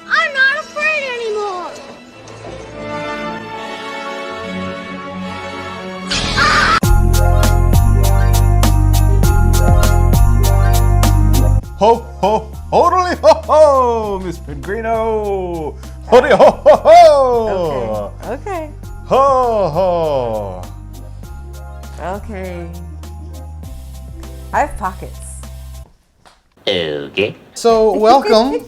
I'm not afraid anymore. Ho, ho, hodily ho, ho, Miss Pengrino. Hoddy ho, ho, ho. Okay. Ho, ho. Okay. I have pockets. Okay. So, welcome.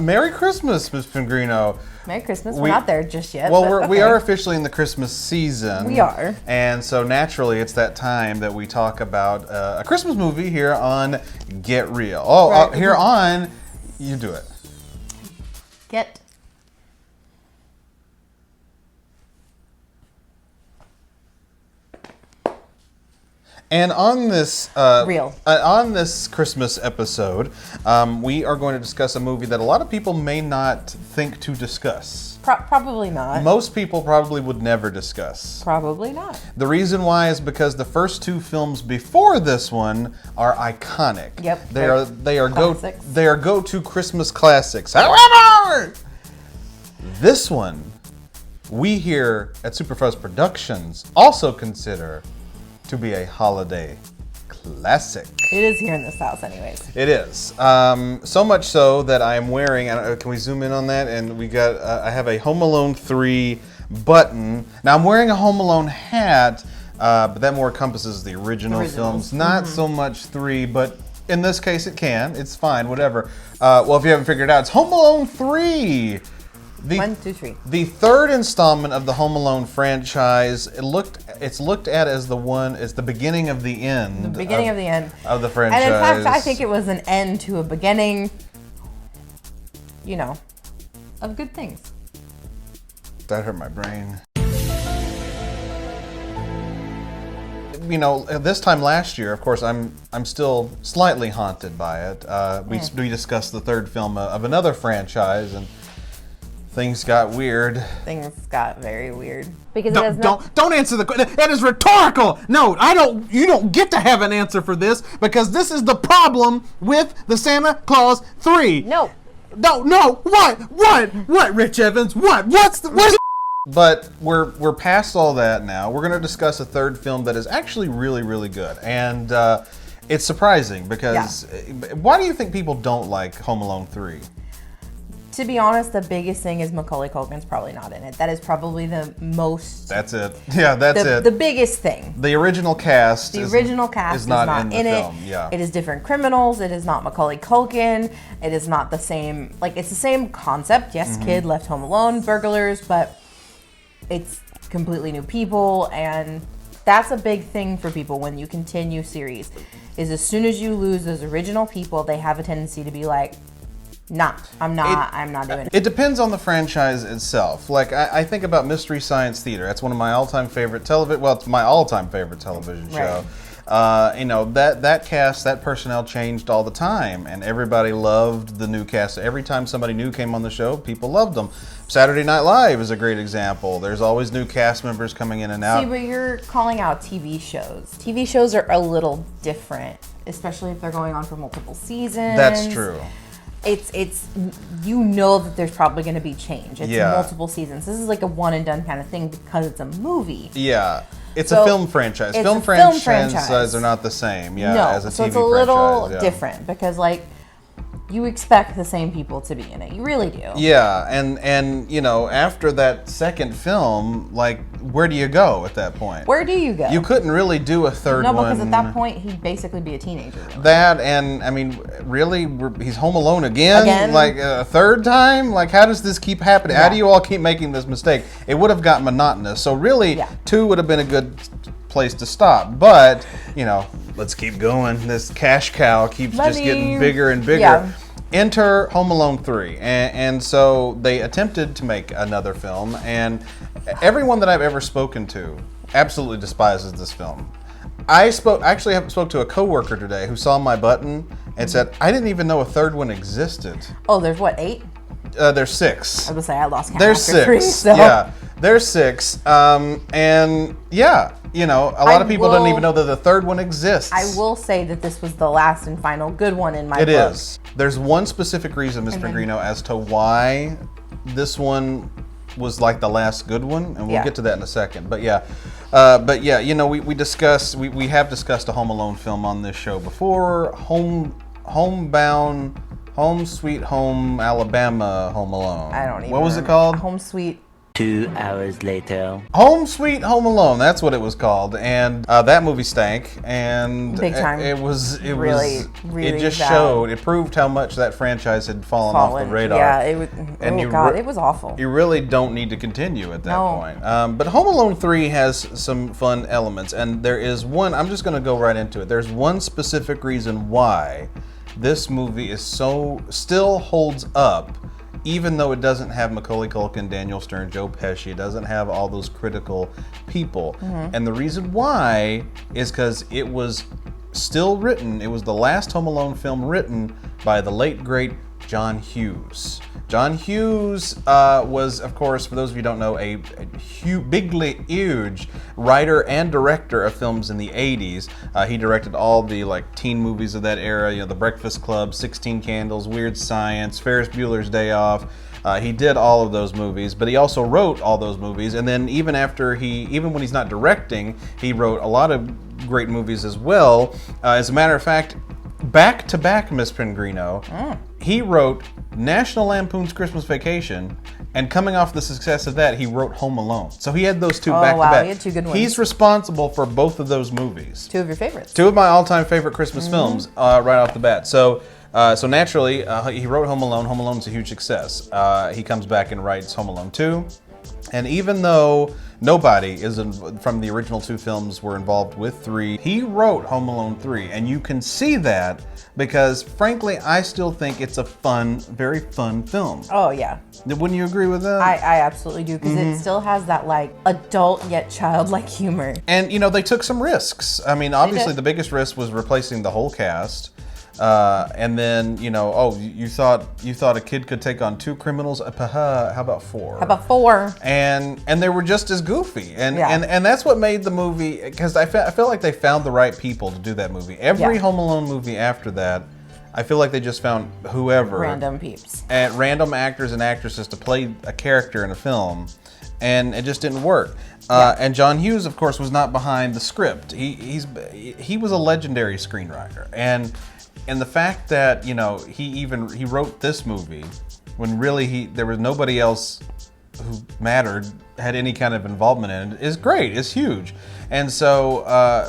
Merry Christmas, Miss Pengrino. Merry Christmas. We're not there just yet. Well, but we okay. are officially in the Christmas season. We are. And so naturally, it's that time that we talk about a Christmas movie here on Get Real. Oh, Right. Here on, you do it. Get. And on this Real. On this Christmas episode, we are going to discuss a movie that a lot of people may not think to discuss. Probably not. Most people probably would never discuss. Probably not. The reason why is because the first two films before this one are iconic. Yep. They are classics. go-to Christmas classics. However, this one we here at Superfuzz Productions also consider to be a holiday classic. It is here in this house anyways. It is. So much so that I am wearing, can we zoom in on that? And we got, I have a Home Alone 3 button. Now I'm wearing a Home Alone hat, but that more encompasses the original films. Not so much 3, but in this case it can. It's fine, whatever. Well, if you haven't figured it out, it's Home Alone 3. 1, 2, 3. The third installment of the Home Alone franchise. It's looked at as the beginning of the end. The beginning of the end of the franchise. And in fact, I think it was an end to a beginning, of good things. That hurt my brain. This time last year, of course, I'm still slightly haunted by it. We discussed the third film of another franchise, and things got weird. Things got very weird because Don't answer the question. That is rhetorical. No, you don't get to have an answer for this because this is the problem with the Santa Claus 3. No. What, Rich Evans? What's But we're past all that now. We're going to discuss a third film that is actually really, really good. And it's surprising because why do you think people don't like Home Alone 3? To be honest, the biggest thing is Macaulay Culkin's probably not in it. That is probably the most... That's it. Yeah, that's it. The biggest thing. The original cast is not in the film. Yeah. It is different criminals. It is not Macaulay Culkin. It is not the same... it's the same concept. Yes, kid left home alone, burglars, but it's completely new people, and that's a big thing for people when you continue series, is as soon as you lose those original people, they have a tendency to be like, nah, I'm not doing it. It depends on the franchise itself. Like, I think about Mystery Science Theater. That's one of my all-time favorite it's my all-time favorite television show. That cast, that personnel changed all the time, and everybody loved the new cast. Every time somebody new came on the show, people loved them. Saturday Night Live is a great example. There's always new cast members coming in and out. See, but you're calling out TV shows. TV shows are a little different, especially if they're going on for multiple seasons. That's true. It's that there's probably going to be change. It's multiple seasons. This is like a one and done kind of thing because it's a movie. Yeah. It's a film franchise. Film franchises are not the same, as a TV franchise. So it's a little different because, you expect the same people to be in it. You really do. Yeah, and after that second film, where do you go at that point? Where do you go? You couldn't really do a third one. No, because at that point, he'd basically be a teenager. Really. That, and, really? He's home alone again? A third time? How does this keep happening? Yeah. How do you all keep making this mistake? It would have gotten monotonous. So really, 2 would have been a good place to stop. But, let's keep going. This cash cow keeps just getting bigger and bigger. Yeah. Enter Home Alone 3. And so they attempted to make another film, and everyone that I've ever spoken to absolutely despises this film. I spoke to a coworker today who saw my button and said, I didn't even know a third one existed. Oh, there's what, 8? There's 6. I was going to say, I lost count There's after 6. 3, so. Yeah, there's 6. And yeah, you know, a lot of people don't even know that the third one exists. I will say that this was the last and final good one in my book. It is. There's one specific reason, Ms. Pengrino, as to why this one was like the last good one, and we'll get to that in a second. But yeah, you know, we have discussed a Home Alone film on this show before. Homebound, Home Sweet Home Alabama Home Alone. I don't even What was it called? Home Sweet. 2 hours later. Home Sweet Home Alone. That's what it was called, and that movie stank. And big time. It really just bad. showed. It proved how much that franchise had fallen off the radar. Yeah, it was. And it was awful. You really don't need to continue at that point. But Home Alone 3 has some fun elements, and there is one. I'm just going to go right into it. There's one specific reason why this movie is still holds up. Even though it doesn't have Macaulay Culkin, Daniel Stern, Joe Pesci, it doesn't have all those critical people. And the reason why is because it was still written, it was the last Home Alone film written by the late, great John Hughes. John Hughes was, of course, for those of you who don't know, a huge writer and director of films in the 80s. He directed all the teen movies of that era, you know, The Breakfast Club, 16 Candles, Weird Science, Ferris Bueller's Day Off. He did all of those movies, but he also wrote all those movies. And then even when he's not directing, he wrote a lot of great movies as well. As a matter of fact, back to back, Miss Pengrino, he wrote National Lampoon's Christmas Vacation, and coming off the success of that, he wrote Home Alone. So he had those two back to back. He had two good ones. He's responsible for both of those movies. Two of your favorites. Two of my all-time favorite Christmas films, right off the bat. So naturally, he wrote Home Alone. Home Alone's a huge success. He comes back and writes Home Alone 2. And even though nobody from the original two films were involved with 3, he wrote Home Alone 3. And you can see that because, frankly, I still think it's a very fun film. Oh, yeah. Wouldn't you agree with that? I absolutely do, because it still has that, adult yet childlike humor. And, you know, they took some risks. I mean, obviously, the biggest risk was replacing the whole cast. And then, you know, you thought a kid could take on 2 criminals? How about 4? How about 4? And they were just as goofy. And that's what made the movie, because I feel like they found the right people to do that movie. Every Home Alone movie after that, I feel like they just found whoever. Random peeps. And random actors and actresses to play a character in a film. And it just didn't work. And John Hughes, of course, was not behind the script. He was a legendary screenwriter. And the fact that, you know, he wrote this movie when really there was nobody else who had any kind of involvement in it is great. It's huge. And so,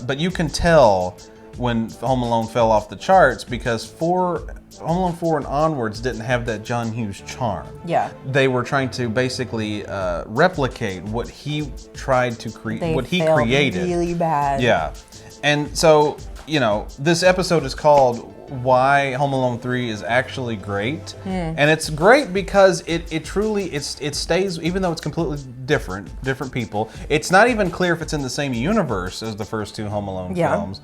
but you can tell when Home Alone fell off the charts because Home Alone 4 and onwards didn't have that John Hughes charm. Yeah. They were trying to basically replicate what he tried to create, what he created. Really bad. Yeah. And so, you know, this episode is called Why Home Alone 3 is Actually Great. And it's great because it truly stays, even though it's completely different people. It's not even clear if it's in the same universe as the first 2 Home Alone films.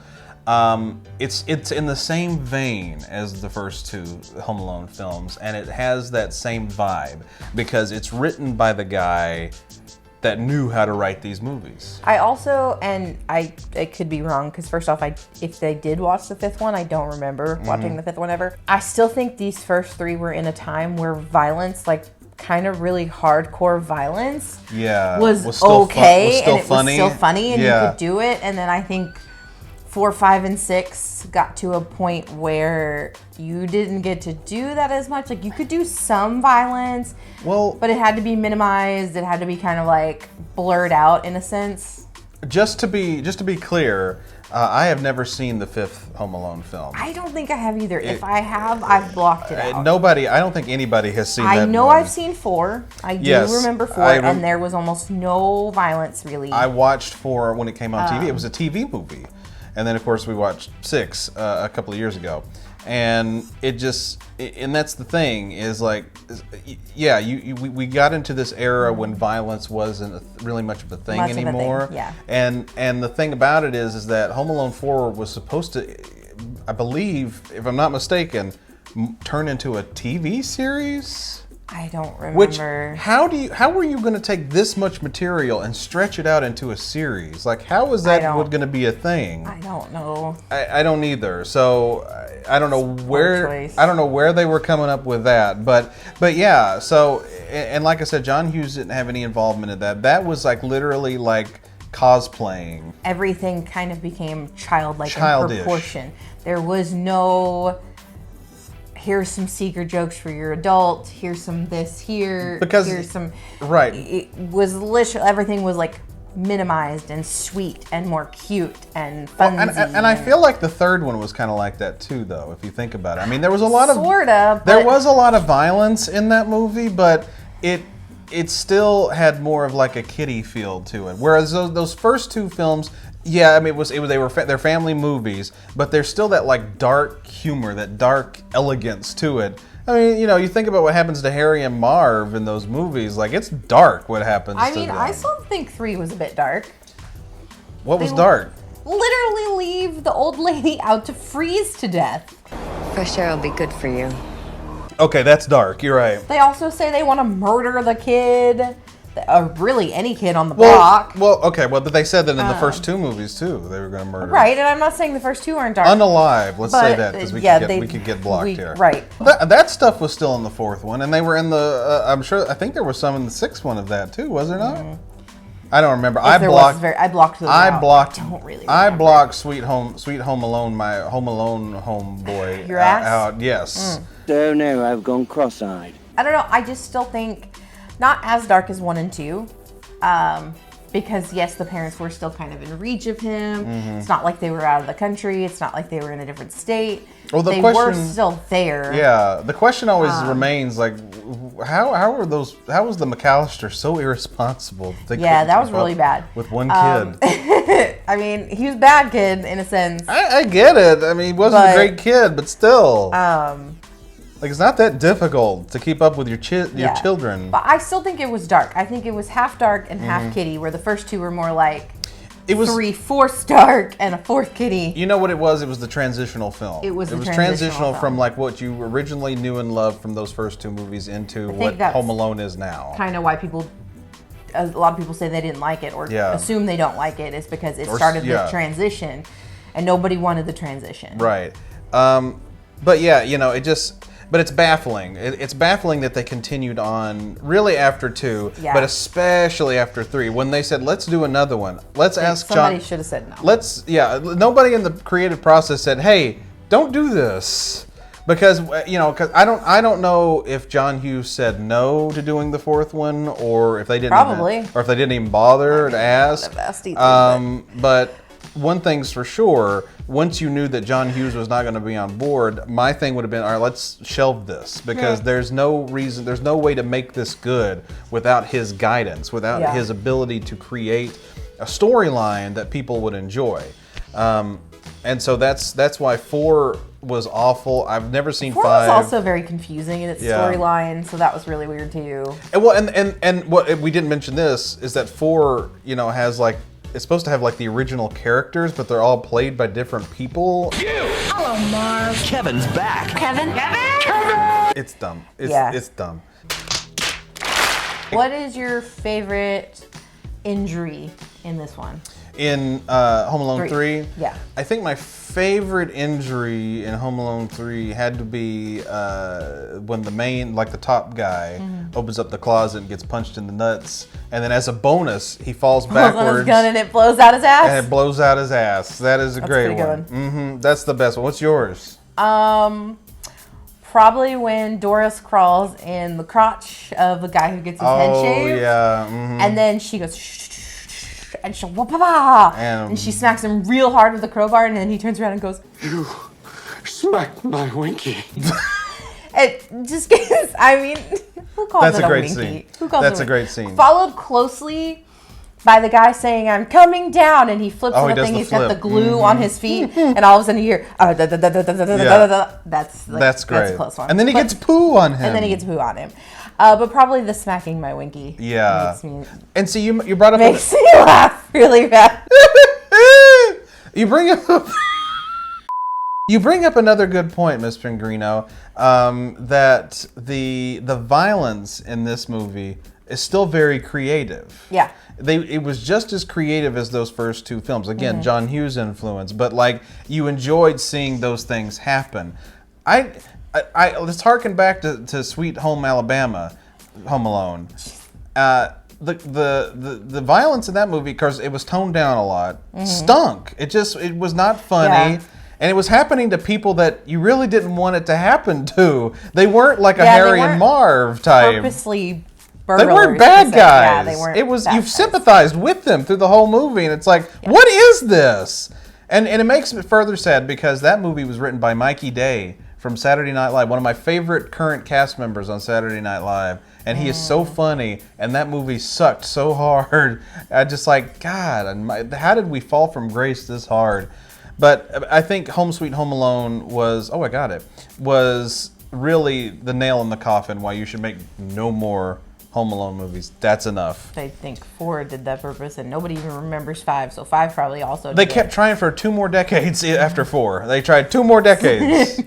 It's in the same vein as the first 2 Home Alone films, and it has that same vibe because it's written by the guy that knew how to write these movies. I also, and I could be wrong, because first off, if they did watch the 5th one, I don't remember watching the 5th one ever. I still think these first 3 were in a time where violence, kind of really hardcore violence, was okay, and it was still funny, and you could do it. And then I think 4, 5, and 6 got to a point where you didn't get to do that as much. You could do some violence, but it had to be minimized. It had to be kind of blurred out in a sense. Just to be clear, I have never seen the 5th Home Alone film. I don't think I have either. If I have, I've blocked it out. I don't think anybody has seen that. I know I've seen 4. I do remember 4, and there was almost no violence really. I watched 4 when it came on TV. It was a TV movie. And then, of course, we watched 6 a couple of years ago. And and that's the thing, is we got into this era when violence wasn't really much of a thing anymore. And the thing about it is that Home Alone 4 was supposed to, I believe, if I'm not mistaken, turn into a TV series. I don't remember. How were you going to take this much material and stretch it out into a series? Like, how is that going to be a thing? I don't know. I don't either. So I don't know where they were coming up with that. But yeah. So and like I said, John Hughes didn't have any involvement in that. That was like literally like cosplaying. Everything kind of became childish in proportion. There was no, here's some secret jokes for your adult, here's some this here, here's some... Right. It was literally, everything was like minimized and sweet and more cute and funsy. Well, and I feel like the third one was kind of like that too, though, if you think about it. I mean, there was a lot of... There was a lot of violence in that movie, but it still had more of like a kiddie feel to it. Whereas those first two films, yeah, I mean, they're family movies, but there's still that like dark humor, that dark elegance to it. I mean, you know, you think about what happens to Harry and Marv in those movies, like it's dark what happens to them. I still think 3 was a bit dark. What was dark? Literally leave the old lady out to freeze to death. Fresh air will be good for you. Okay, that's dark. You're right. They also say they want to murder the kid, or really any kid on the block. But they said that in the first 2 movies too. They were going to murder. Right, and I'm not saying the first 2 aren't dark. Unalive, let's say that, because we could get blocked here. Right. That stuff was still in the 4th one, and they were in the. I think there was some in the 6th one of that too. Was there not? I don't remember. I blocked those out. I don't really remember. I blocked Sweet Home Alone, my Home Alone homeboy. Your ass? Out. Yes. Oh no, I've gone cross-eyed. I don't know. I just still think not as dark as 1 and 2. Because yes, the parents were still kind of in reach of him. Mm-hmm. It's not like they were out of the country. It's not like they were in a different state. Well, they were still there. Yeah, the question always remains like, how was the McAllister so irresponsible? That was really bad with one kid. I mean, he was a bad kid in a sense. I get it. I mean, he wasn't a great kid, but still. Like, it's not that difficult to keep up with your children. But I still think it was dark. I think it was half dark and half kiddie, where the first 2 were more like 3/4 dark and a 4th kiddie. You know what it was? It was the transitional film. It was transitional from like what you originally knew and loved from those first 2 movies into what Home Alone is now. Kind of why a lot of people say they didn't like it or assume they don't like it is because it started the transition and nobody wanted the transition. Right. But yeah, you know, but it's baffling. It's baffling that they continued on really after 2, but especially after 3. When they said, let's do another one. Let's ask John. Somebody should have said no. Nobody in the creative process said, hey, don't do this. Because, you know, I don't know if John Hughes said no to doing the 4th one or if they didn't even bother to ask. But one thing's for sure, once you knew that John Hughes was not going to be on board, my thing would have been, all right, let's shelve this because there's no way to make this good without his guidance, without his ability to create a storyline that people would enjoy. And so that's why 4 was awful. I've never seen 5. 4 was also very confusing in its storyline, so that was really weird too. And what we didn't mention this is that 4, you know, has like, it's supposed to have like the original characters, but they're all played by different people. Hello, Marv. Kevin's back. Kevin? It's dumb. It's dumb. What is your favorite injury in this one? In Home Alone 3? Yeah. I think my favorite injury in Home Alone 3 had to be when the top guy opens up the closet and gets punched in the nuts. And then as a bonus, he falls backwards. His gun and it blows out his ass? And it blows out his ass. That is a great one. That's the best one. What's yours? Probably when Doris crawls in the crotch of the guy who gets his head shaved. Oh, yeah. And then she goes, shh, and she'll and she smacks him real hard with the crowbar, and then he turns around and goes, "You smacked my winky." It just gets, I mean, who calls it a winky? Scene. Who calls That's it a great scene. Followed closely by the guy saying, "I'm coming down," and he flips on the thing. He's got the glue on his feet, and all of a sudden you hear, That's great. That's a close one. And then he gets poo on him. But probably the smacking my winky. Yeah. And so you brought up... Makes me laugh really bad. You bring up... You bring up another good point, Miss Pengrino, that the violence in this movie is still very creative. Yeah. It was just as creative as those first two films. Again, John Hughes influence, but like you enjoyed seeing those things happen. Let's harken back to Sweet Home Alabama, Home Alone. The violence in that movie, because it was toned down a lot, stunk. It was not funny. Yeah. And it was happening to people that you really didn't want it to happen to. They weren't like a Harry and Marv type. Purposely They weren't bad guys. Yeah, they weren't. It was you sympathized with them through the whole movie, and it's like, what is this? And it makes it further sad because that movie was written by Mikey Day from Saturday Night Live, one of my favorite current cast members on Saturday Night Live, and he is so funny. And that movie sucked so hard. I just like, God, how did we fall from grace this hard? But I think Home Sweet Home Alone was really the nail in the coffin why you should make no more Home Alone movies. That's enough. I think 4 did that purpose, and nobody even remembers 5, so 5 probably also They kept trying for 2 more decades after 4. They tried 2 more decades.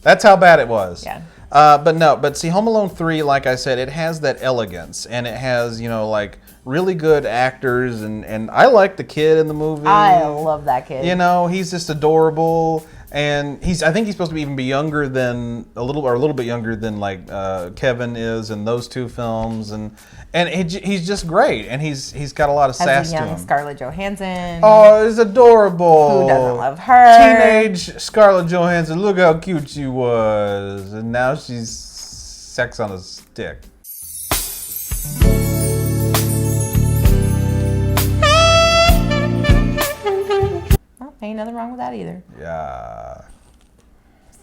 That's how bad it was. Yeah. But see, Home Alone 3, like I said, it has that elegance, and it has, like really good actors, and I like the kid in the movie. I love that kid. He's just adorable, and I think he's supposed to even be younger than a little bit younger than like Kevin is in those 2 films, and he's just great, and he's got a lot of sass to him. Young Scarlett Johansson. Oh, it's adorable. Who doesn't love her? Teenage Scarlett Johansson. Look how cute she was, and now she's sex on a stick. Ain't nothing wrong with that either. Yeah.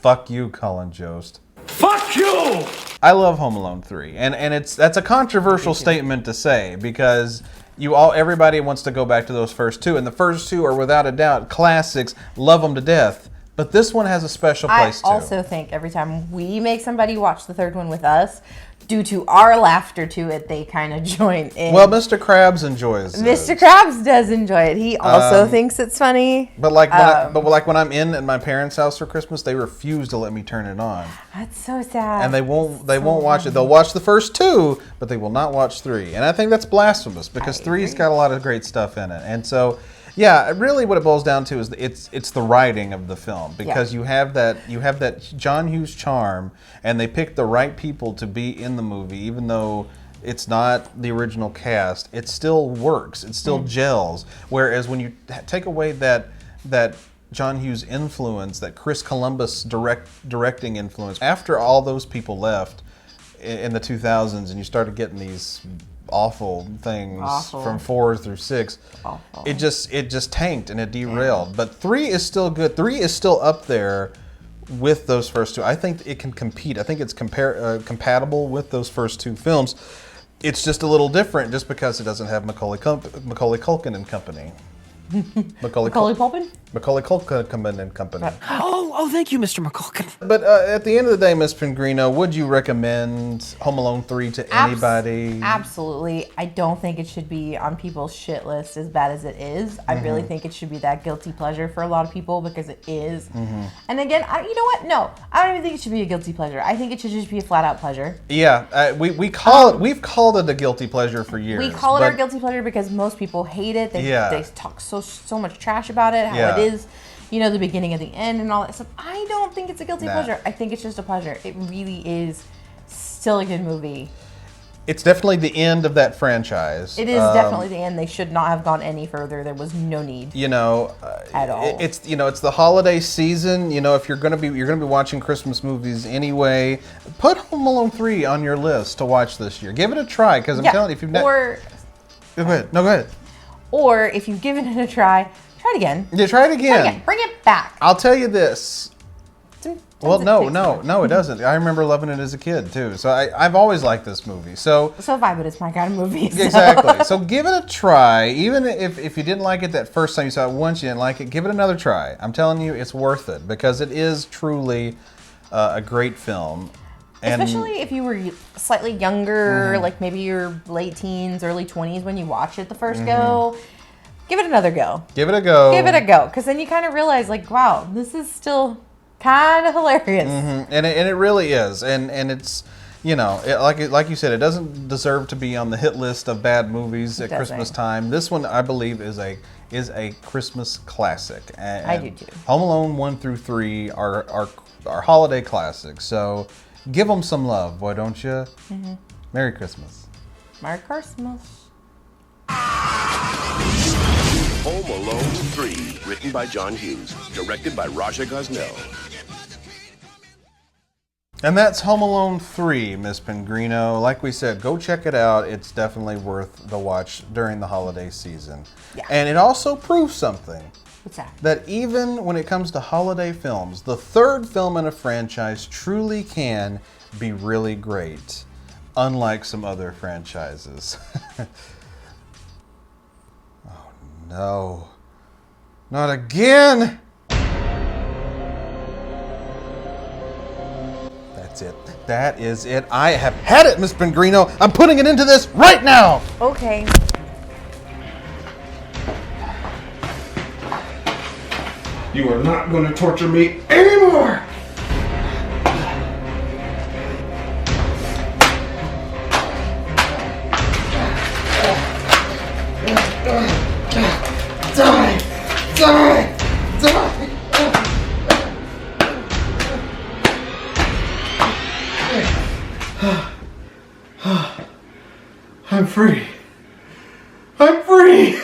Fuck you, Colin Jost. Fuck you! I love Home Alone 3, and that's a controversial statement to say because everybody wants to go back to those first 2, and the first 2 are without a doubt classics. Love them to death. But this one has a special place too. I also think every time we make somebody watch the third one with us, due to our laughter to it, they kind of join in. Well, Mr. Krabs enjoys it. Mr. Krabs does enjoy it. He also thinks it's funny. But when I'm in at my parents' house for Christmas, they refuse to let me turn it on. That's so sad. And they won't watch it. They'll watch the first 2, but they will not watch 3. And I think that's blasphemous because 3's got a lot of great stuff in it. And so, yeah, really what it boils down to is it's the writing of the film because you have that John Hughes charm, and they picked the right people to be in the movie, even though it's not the original cast. It still works. It still gels. Whereas when you take away that John Hughes influence, that Chris Columbus directing influence, after all those people left in the 2000s, and you started getting these awful things from 4 through 6. Awful. It just tanked and it derailed. Yeah. But 3 is still good. 3 is still up there with those first 2. I think it can compete. I think it's compatible with those first 2 films. It's just a little different just because it doesn't have Macaulay Culkin and company. Macaulay Culkin? Macaulay Culkin and company. Oh, thank you, Mr. McCulkin. But at the end of the day, Miss Pengrino, would you recommend Home Alone 3 to anybody? Absolutely. I don't think it should be on people's shit list as bad as it is. I really think it should be that guilty pleasure for a lot of people because it is. And again, you know what? No, I don't even think it should be a guilty pleasure. I think it should just be a flat out pleasure. Yeah, we've called it a guilty pleasure for years. We call it our guilty pleasure because most people hate it. They talk so much trash about it, how it is, the beginning and the end and all that stuff. I don't think it's a guilty pleasure. I think it's just a pleasure. It really is still a good movie. It's definitely the end of that franchise. It is definitely the end. They should not have gone any further. There was no need. At all. It's the holiday season. If you're gonna be watching Christmas movies anyway, put Home Alone 3 on your list to watch this year. Give it a try because I'm telling you, if you've never. Go ahead. No, go ahead. Or if you've given it a try it again. Yeah, try it again. Bring it back. I'll tell you this. Well, no, it doesn't. I remember loving it as a kid too. So I've always liked this movie. So have I, but it's my kind of movie. So. Exactly. So give it a try. Even if you didn't like it that first time you saw it once, you didn't like it, give it another try. I'm telling you, it's worth it because it is truly a great film. Especially if you were slightly younger, like maybe your late teens, early 20s when you watch it the first go. Give it another go. Give it a go. Give it a go. Because then you kind of realize, like, wow, this is still kind of hilarious. And it really is, and it's, you know, like you said, it doesn't deserve to be on the hit list of bad movies at Christmas time. This one, I believe, is a Christmas classic. And I do too. Home Alone 1 through 3 are holiday classics. So give them some love, why don't you? Merry Christmas. Merry Christmas. Home Alone 3, written by John Hughes, directed by Raja Gosnell. And that's Home Alone 3, Miss Pengrino. Like we said, go check it out. It's definitely worth the watch during the holiday season. Yeah. And it also proves something. What's that? That even when it comes to holiday films, the third film in a franchise truly can be really great, unlike some other franchises. Oh no. Not again! That's it. That is it. I have had it, Miss Pengrino. I'm putting it into this right now! Okay. You are not going to torture me anymore! Die! Die! Die! I'm free. I'm free!